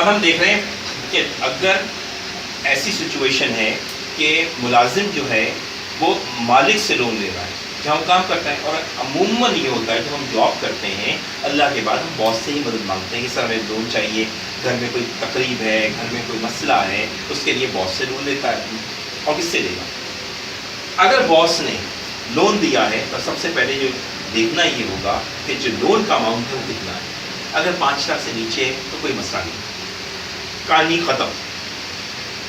अब हम देख रहे हैं कि अगर ऐसी सिचुएशन है कि मुलाजिम जो है वो मालिक से लोन ले रहा है जहाँ हम काम करता है, और अमूमन ये होता है जब हम जॉब करते हैं अल्लाह के बाद हम बॉस से ही मदद मांगते हैं कि सर हमें लोन चाहिए, घर में कोई तकरीब है, घर में कोई मसला है, उसके लिए बॉस से लोन लेता है। और किससे लेगा? अगर बॉस ने लोन दिया है तो सबसे पहले जो देखना ये होगा कि जो लोन का अमाउंट है वो कितना है। अगर 5 लाख से नीचे है तो कोई मसला नहीं, कहानी ख़त्म।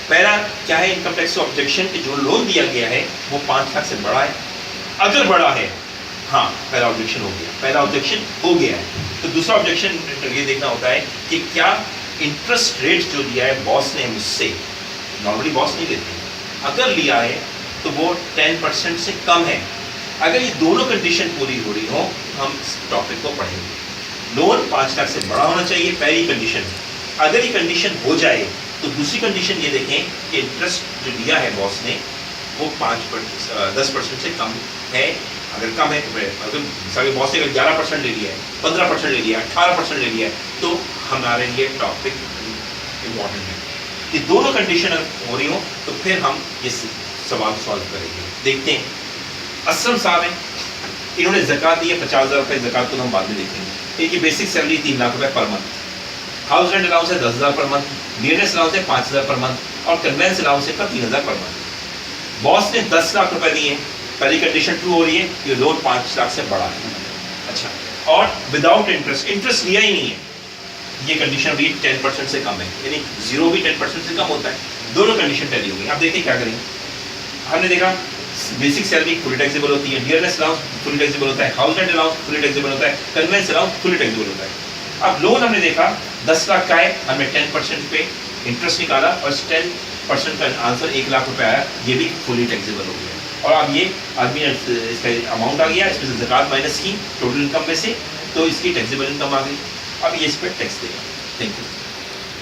पहला क्या है इनकम टैक्स ऑब्जेक्शन कि जो लोन दिया गया है वो 5 लाख से बड़ा है। अगर बड़ा है, हाँ, पहला ऑब्जेक्शन हो गया, पहला ऑब्जेक्शन हो गया है। तो दूसरा ऑब्जेक्शन ये देखना होता है कि क्या इंटरेस्ट रेट जो दिया है बॉस ने मुझसे, नॉर्मली बॉस नहीं लेते, अगर लिया है तो वो 10% से कम है। अगर ये दोनों कंडीशन पूरी हो रही हो हम इस टॉपिक को पढ़ेंगे। लोन 5 लाख से बड़ा होना चाहिए, पहली कंडीशन है। अगर ये कंडीशन हो जाए तो दूसरी कंडीशन ये देखें कि इंटरेस्ट जो दिया है बॉस ने वो 10% से कम है। अगर कम है तो अगर बॉस ने 11% ले लिया है, 15% ले लिया है, 18% ले लिया है, तो हमारे लिए टॉपिक इम्पॉर्टेंट है। ये दोनों कंडीशन हो रही हो तो फिर हम ये सवाल सॉल्व करेंगे। देखते हैं, असलम साहब हैं, इन्होंने ज़कात दी है 50,000 रुपये, ज़कात को हम बाद में देखेंगे। इनकी बेसिक सैलरी 3 लाख रुपये per month, house rent allowance है 10,000 पर मंथ, नियरेस्ट अलाउंस है 5,000 पर मंथ, और कन्वेंस अलाउंस है 3,000 पर मंथ। बॉस ने 10 लाख रुपए दिए, पहली कंडीशन ट्रू हो रही है कि लोन 5 लाख से बड़ा है। अच्छा, और विदाउट इंटरेस्ट, इंटरेस्ट लिया ही नहीं है, ये कंडीशन भी 10% से कम है, यानी जीरो भी 10% से कम होता है। दोनों कंडीशन टैली हो गई। आप देखिए क्या करेंगे। हमने देखा बेसिक सैलरी फुली टैक्सेबल होती है, डियरनेस अलाउंस फुली टैक्सेबल होता है, house rent allowance fully taxable होता है, कन्वेंस अलाउंस फुली टैक्सेबल होता है। अब लोन हमने देखा 10 लाख का है, हमने 10% पे इंटरेस्ट निकाला और 10% का आंसर 1 लाख रुपए आया, ये भी फुली टैक्सेबल हो गया। और अब ये आदमी इसका अमाउंट आ गया, इसमें से ज़कात माइनस की टोटल इनकम में से, तो इसकी टैक्सेबल इनकम आ गई। अब ये इस पर टैक्स देगा। Thank you.